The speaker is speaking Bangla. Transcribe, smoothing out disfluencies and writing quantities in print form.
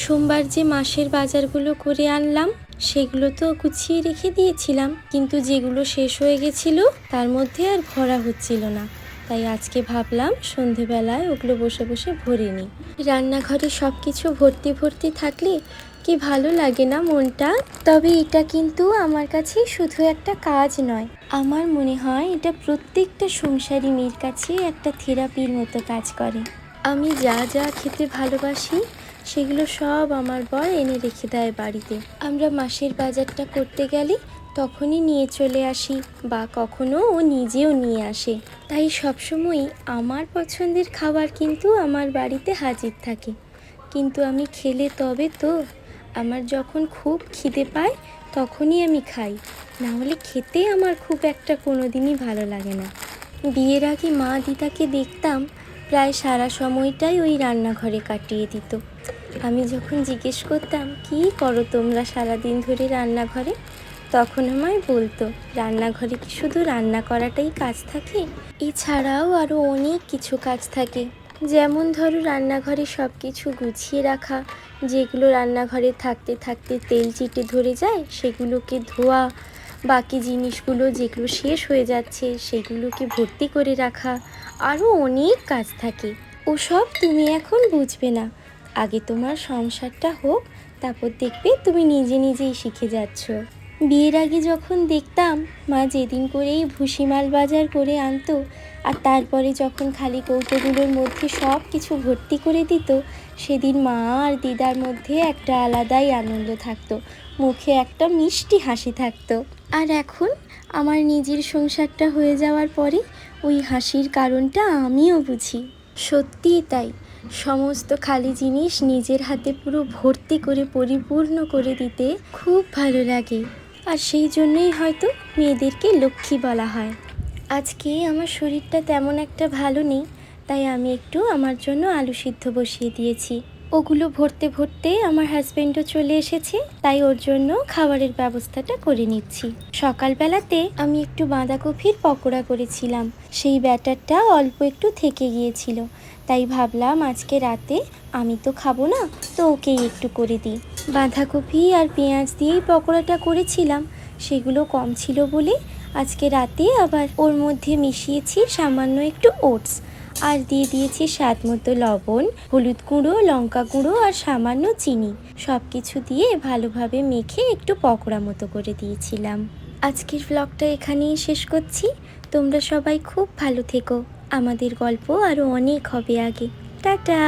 সোমবার যে মাসের বাজারগুলো করে আনলাম সেগুলো তো গুছিয়ে রেখে দিয়েছিলাম, কিন্তু যেগুলো শেষ হয়ে গেছিল তার মধ্যে আর ভরা হচ্ছিল না। তাই আজকে ভাবলাম সন্ধেবেলায় ওগুলো বসে বসে ভরে নিই। রান্নাঘরে সব কিছু ভর্তি ভর্তি থাকলে কি ভালো লাগে না মনটা। তবে এটা কিন্তু আমার কাছে শুধু একটা কাজ নয়, আমার মনে হয় এটা প্রত্যেকটা সংসারী মেয়ের কাছে একটা থেরাপির মতো কাজ করে। আমি যা যা খেতে ভালোবাসি সেগুলো সব আমার বর এনে রেখে দেয় বাড়িতে। আমরা মাসের বাজারটা করতে গেলে তখনই নিয়ে চলে আসি, বা কখনো ও নিজেও নিয়ে আসে। তাই সবসময়ই আমার পছন্দের খাবার কিন্তু আমার বাড়িতে হাজির থাকে। কিন্তু আমি খেলে তবে তো, আমার যখন খুব খিদে পায় তখনই আমি খাই, না হলে খেতে আমার খুব একটা কোনো দিনই ভালো লাগে না। বিয়ের আগে মা দিদাকে দেখতাম প্রায় সারা সময়টাই ওই রান্নাঘরে কাটিয়ে দিত। আমি যখন জিজ্ঞেস করতাম কী করো তোমরা সারাদিন ধরে রান্নাঘরে, তখন আমায় বলতো রান্নাঘরে কি শুধু রান্না করাটাই কাজ থাকে, এছাড়াও আরও অনেক কিছু কাজ থাকে। যেমন ধরো রান্নাঘরে সব কিছু গুছিয়ে রাখা, যেগুলো রান্নাঘরে থাকতে থাকতে তেল চিটে ধরে যায় সেগুলোকে ধোয়া, বাকি জিনিসগুলো যেগুলো শেষ হয়ে যাচ্ছে সেগুলোকে ভর্তি করে রাখা, আরও অনেক কাজ থাকে। ওসব তুমি এখন বুঝবে না, আগে তোমার সংসারটা হোক, তারপর দেখবে তুমি নিজে নিজেই শিখে যাচ্ছ। বিয়ের আগে যখন দেখতাম মা যেদিন করেই ভুসিমাল বাজার করে আনতো, আর তারপরে যখন খালি কৌটোগুলোর মধ্যে সব কিছু ভর্তি করে দিত, সেদিন মা আর দিদার মধ্যে একটা আলাদাই আনন্দ থাকতো, মুখে একটা মিষ্টি হাসি থাকতো। আর এখন আমার নিজের সংসারটা হয়ে যাওয়ার পরে ওই হাসির কারণটা আমিও বুঝি। সত্যিই তাই, সমস্ত খালি জিনিস নিজের হাতে পুরো ভর্তি করে পরিপূর্ণ করে দিতে খুব ভালো লাগে। আর সেই জন্যই হয়তো মেয়েদেরকে লক্ষ্মী বলা হয়। আজকে আমার শরীরটা তেমন একটা ভালো নেই, তাই আমি একটু আমার জন্য আলু সিদ্ধ বসিয়ে দিয়েছি। ওগুলো ভরতে ভরতে আমার হাজব্যান্ডও চলে এসেছে, তাই ওর জন্য খাবারের ব্যবস্থাটা করে নিচ্ছি। সকালবেলাতে আমি একটু বাঁধাকপির পকোড়া করেছিলাম, সেই ব্যাটারটা অল্প একটু থেকে গিয়েছিল, তাই ভাবলাম আজকে রাতে আমি তো খাবো না, তো ওকেই একটু করে দিই। বাঁধাকপি আর পেঁয়াজ দিয়েই পকোড়াটা করেছিলাম, সেগুলো কম ছিল বলে আজকে রাতে আবার ওর মধ্যে মিশিয়েছি সামান্য একটু ওটস, আর দিয়ে দিয়েছি স্বাদ মতো লবণ, হলুদ গুঁড়ো, লঙ্কা গুঁড়ো আর সামান্য চিনি। সব কিছু দিয়ে ভালোভাবে মেখে একটু পকোড়া মতো করে দিয়েছিলাম। আজকের ব্লগটা এখানেই শেষ করছি। তোমরা সবাই খুব ভালো থেকো, আমাদের গল্প আরও অনেক হবে আগে। টাটা।